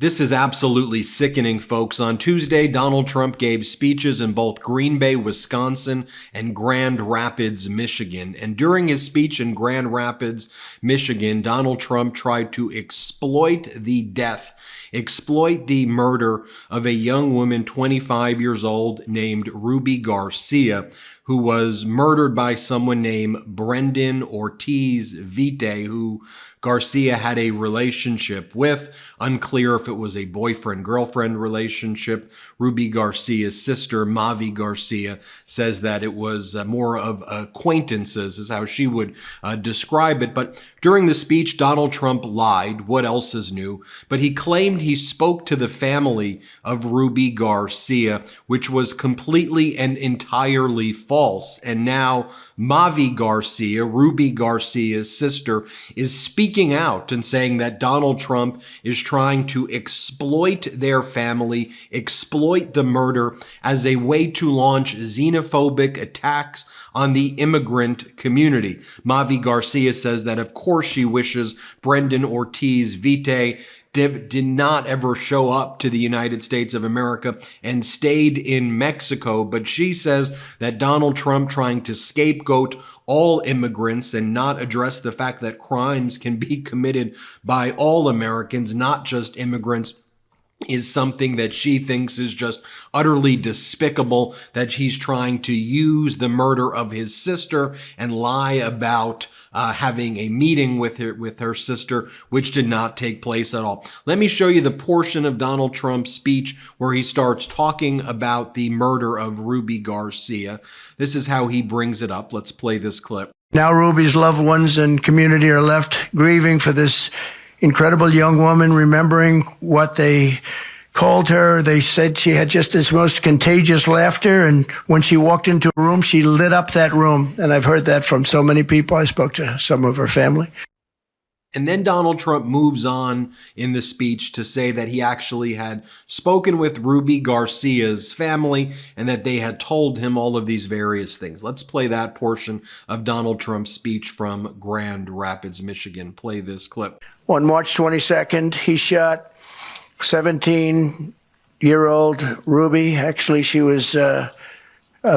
This is absolutely sickening, folks. On Tuesday, Donald Trump gave speeches in both Green Bay, Wisconsin, and Grand Rapids, Michigan. And during his speech in Grand Rapids, Michigan, Donald Trump tried to exploit the murder of a young woman, 25 years old, named Ruby Garcia, who was murdered by someone named Brendan Ortiz Vite, who Garcia had a relationship with. Unclear if it was a boyfriend-girlfriend relationship. Ruby Garcia's sister, Mavi Garcia, says that it was more of acquaintances, is how she would describe it. But during the speech, Donald Trump lied. What else is new? But he claimed he spoke to the family of Ruby Garcia, which was completely and entirely false. And now Mavi Garcia, Ruby Garcia's sister, is speaking out and saying that Donald Trump is trying to exploit their family, exploit the murder as a way to launch xenophobic attacks on the immigrant community. Mavi Garcia says that, of course, she wishes Brendan Ortiz Vite did not ever show up to the United States of America and stayed in Mexico. But she says that Donald Trump trying to scapegoat all immigrants and not address the fact that crimes can be committed by all Americans, not just immigrants, is something that she thinks is just utterly despicable, that he's trying to use the murder of his sister and lie about having a meeting with her sister, which did not take place at all. Let me show you the portion of Donald Trump's speech where he starts talking about the murder of Ruby Garcia. This is how he brings it up. Let's play this clip. Now Ruby's loved ones and community are left grieving for this incredible young woman, remembering what they called her. They said she had just this most contagious laughter, and when she walked into a room, she lit up that room. And I've heard that from so many people. I spoke to some of her family. And then Donald Trump moves on in the speech to say that he actually had spoken with Ruby Garcia's family and that they had told him all of these various things. Let's play that portion of Donald Trump's speech from Grand Rapids, Michigan. Play this clip. On March 22nd, he shot 17-year-old Ruby. Actually, she was a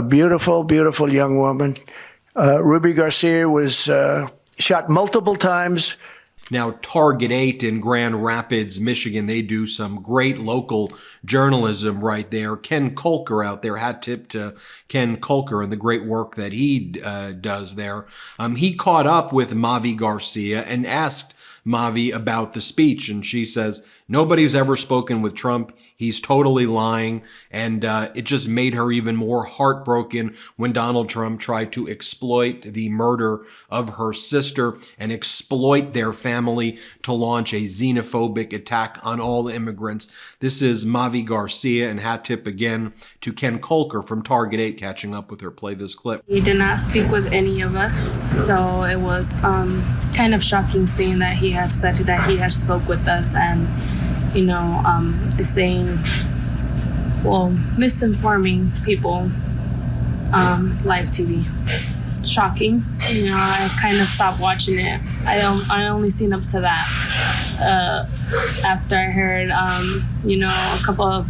beautiful, beautiful young woman. Ruby Garcia was shot multiple times. Now, Target 8 in Grand Rapids, Michigan, they do some great local journalism right there. Ken Kolker out there, hat tip to Ken Kolker and the great work that he does there. He caught up with Mavi Garcia and asked Mavi about the speech, and she says, nobody's ever spoken with Trump. He's totally lying. And it just made her even more heartbroken when Donald Trump tried to exploit the murder of her sister and exploit their family to launch a xenophobic attack on all immigrants. This is Mavi Garcia, and hat tip again to Ken Kolker from Target 8 catching up with her. Play this clip. He did not speak with any of us, so it was kind of shocking seeing that he had said that he had spoke with us and, you know, saying, well, misinforming people, live TV. Shocking. You know, I kind of stopped watching it. I only seen up to that. After I heard, you know, a couple of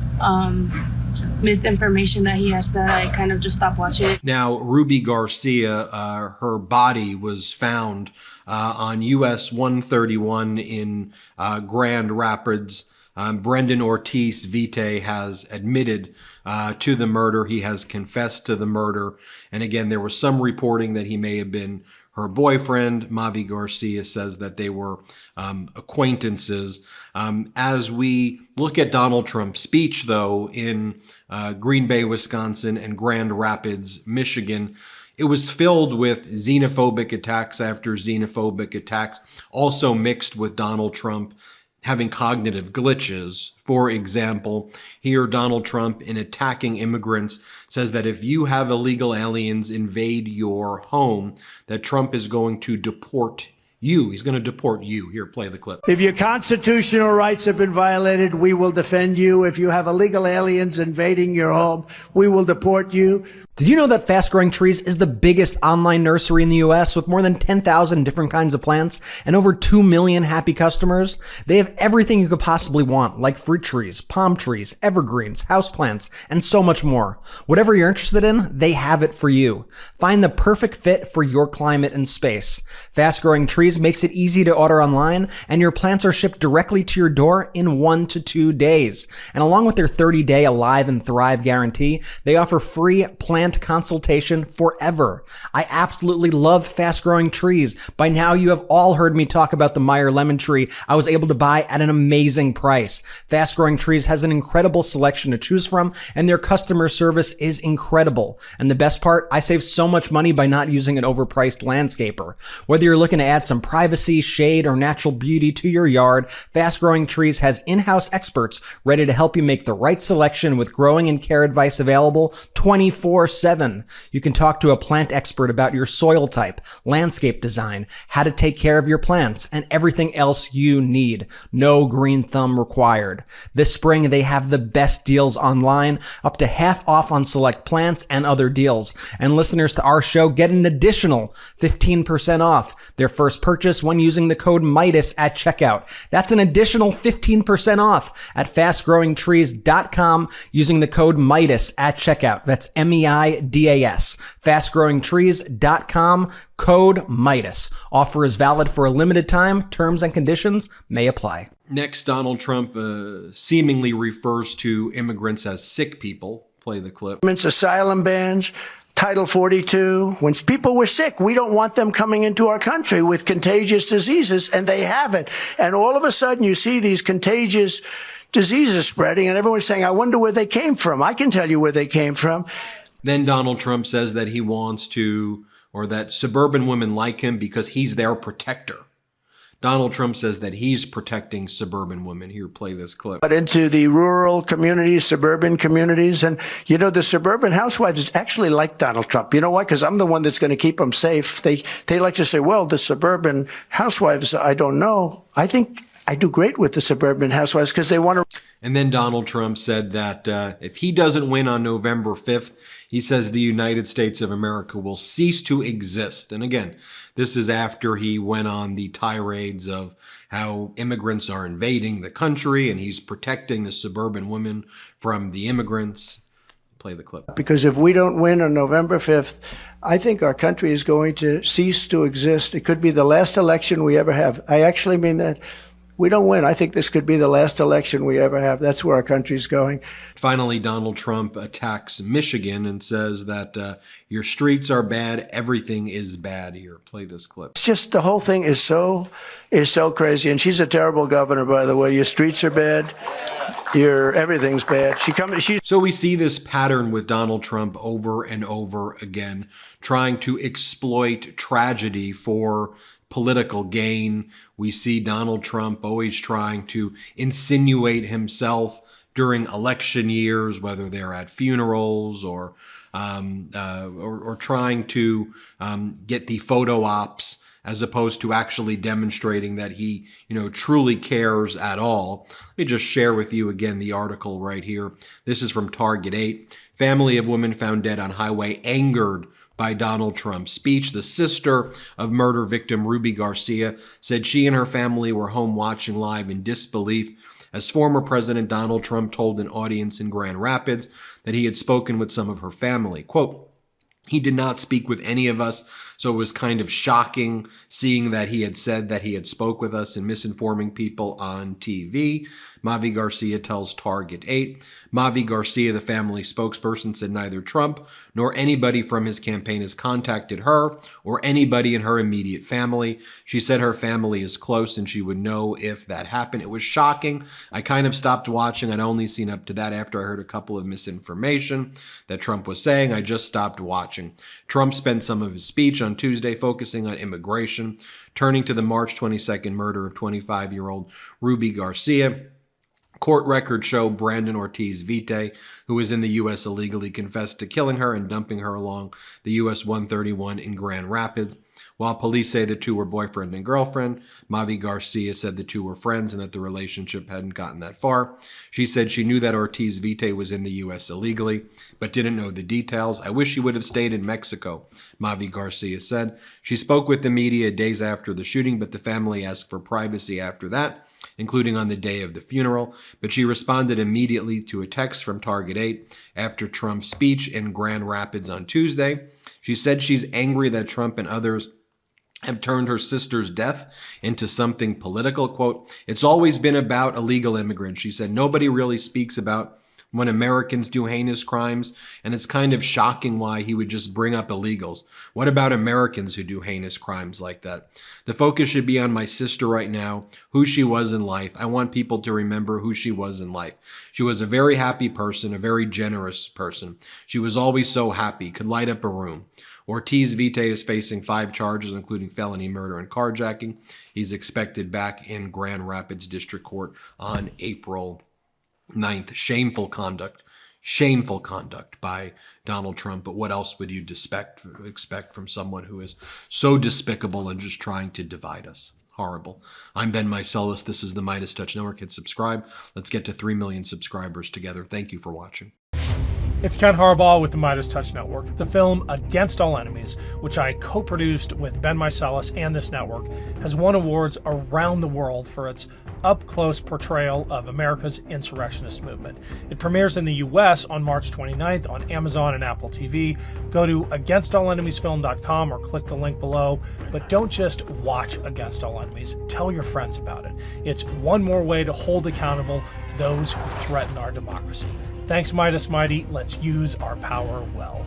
misinformation that he has said, I kind of just stopped watching it. Now, Ruby Garcia, her body was found on US 131 in Grand Rapids. Brendan Ortiz Vite has admitted to the murder. He has confessed to the murder. And again, there was some reporting that he may have been her boyfriend. Mavi Garcia says that they were acquaintances. As we look at Donald Trump's speech, though, in Green Bay, Wisconsin, and Grand Rapids, Michigan, it was filled with xenophobic attacks after xenophobic attacks, also mixed with Donald Trump having cognitive glitches. For example, here Donald Trump, in attacking immigrants, says that if you have illegal aliens invade your home, that Trump is going to deport you. He's going to deport you. Here, play the clip. If your constitutional rights have been violated, we will defend you. If you have illegal aliens invading your home, we will deport you. Did you know that Fast Growing Trees is the biggest online nursery in the US with more than 10,000 different kinds of plants and over 2 million happy customers? They have everything you could possibly want, like fruit trees, palm trees, evergreens, houseplants, and so much more. Whatever you're interested in, they have it for you. Find the perfect fit for your climate and space. Fast Growing Trees makes it easy to order online, and your plants are shipped directly to your door in 1 to 2 days. And along with their 30-day Alive and Thrive guarantee, they offer free plant consultation forever. I absolutely love Fast Growing Trees. By now, you have all heard me talk about the Meyer lemon tree I was able to buy at an amazing price. Fast Growing Trees has an incredible selection to choose from, and their customer service is incredible. And the best part, I save so much money by not using an overpriced landscaper. Whether you're looking to add some privacy, shade, or natural beauty to your yard, Fast Growing Trees has in-house experts ready to help you make the right selection with growing and care advice available 24/7. You can talk to a plant expert about your soil type, landscape design, how to take care of your plants, and everything else you need. No green thumb required. This spring, they have the best deals online, up to half off on select plants and other deals. And listeners to our show get an additional 15% off their first purchase when using the code Meidas at checkout. That's an additional 15% off at fastgrowingtrees.com using the code Meidas at checkout. That's MEIDAS. Fastgrowingtrees.com, code Meidas. Offer is valid for a limited time. Terms and conditions may apply. Next, Donald Trump seemingly refers to immigrants as sick people. Play the clip. Asylum bans, Title 42. When people were sick, we don't want them coming into our country with contagious diseases, and they haven't. And all of a sudden, you see these contagious diseases spreading, and everyone's saying, I wonder where they came from. I can tell you where they came from. Then Donald Trump says that he wants to, or that suburban women like him because he's their protector. Donald Trump says that he's protecting suburban women. Here, play this clip. But into the rural communities, suburban communities. And, you know, the suburban housewives actually like Donald Trump. You know why? Because I'm the one that's going to keep them safe. They like to say, well, the suburban housewives, I don't know. I think I do great with the suburban housewives because they want to. And then Donald Trump said that if he doesn't win on November 5th, he says the United States of America will cease to exist. And again, this is after he went on the tirades of how immigrants are invading the country and he's protecting the suburban women from the immigrants. Play the clip. Because if we don't win on November 5th, I think our country is going to cease to exist. It could be the last election we ever have. I actually mean that. We don't win. I think this could be the last election we ever have. That's where our country's going. Finally, Donald Trump attacks Michigan and says that your streets are bad. Everything is bad here. Play this clip. It's just the whole thing is so crazy. And she's a terrible governor, by the way. Your streets are bad. Everything's bad. So we see this pattern with Donald Trump over and over again, trying to exploit tragedy for political gain. We see Donald Trump always trying to insinuate himself during election years, whether they're at funerals or trying to get the photo ops, as opposed to actually demonstrating that he, truly cares at all. Let me just share with you again the article right here. This is from Target 8. Family of woman found dead on highway angered by Donald Trump's speech. The sister of murder victim Ruby Garcia said she and her family were home watching live in disbelief as former President Donald Trump told an audience in Grand Rapids that he had spoken with some of her family. Quote, he did not speak with any of us, so it was kind of shocking seeing that he had said that he had spoke with us and misinforming people on TV. Mavi Garcia tells Target 8. Mavi Garcia, the family spokesperson, said neither Trump nor anybody from his campaign has contacted her or anybody in her immediate family. She said her family is close and she would know if that happened. It was shocking. I kind of stopped watching. I'd only seen up to that after I heard a couple of misinformation that Trump was saying. I just stopped watching. Trump spent some of his speech on Tuesday focusing on immigration, turning to the March 22nd murder of 25-year-old Ruby Garcia. Court records show Brandon Ortiz Vite, who was in the U.S. illegally, confessed to killing her and dumping her along the U.S. 131 in Grand Rapids. While police say the two were boyfriend and girlfriend, Mavi Garcia said the two were friends and that the relationship hadn't gotten that far. She said she knew that Ortiz Vite was in the U.S. illegally, but didn't know the details. I wish he would have stayed in Mexico, Mavi Garcia said. She spoke with the media days after the shooting, but the family asked for privacy after that, including on the day of the funeral. But she responded immediately to a text from Target 8 after Trump's speech in Grand Rapids on Tuesday. She said she's angry that Trump and others have turned her sister's death into something political. Quote, it's always been about illegal immigrants. She said nobody really speaks about when Americans do heinous crimes, and it's kind of shocking why he would just bring up illegals. What about Americans who do heinous crimes like that? The focus should be on my sister right now, who she was in life. I want people to remember who she was in life. She was a very happy person, a very generous person. She was always so happy, could light up a room. Ortiz Vite is facing 5 charges, including felony murder and carjacking. He's expected back in Grand Rapids District Court on April 9th. Shameful conduct by Donald Trump. But what else would you expect from someone who is so despicable and just trying to divide us? Horrible. I'm Ben Meiselas. This is the MeidasTouch Network. Hit subscribe. Let's get to 3 million subscribers together. Thank you for watching. It's Ken Harbaugh with the MeidasTouch Network. The film Against All Enemies, which I co-produced with Ben Meiselas and this network, has won awards around the world for its up-close portrayal of America's insurrectionist movement. It premieres in the U.S. on March 29th on Amazon and Apple TV. Go to againstalllenemiesfilm.com or click the link below. But don't just watch Against All Enemies. Tell your friends about it. It's one more way to hold accountable those who threaten our democracy. Thanks, Meidas Mighty. Let's use our power well.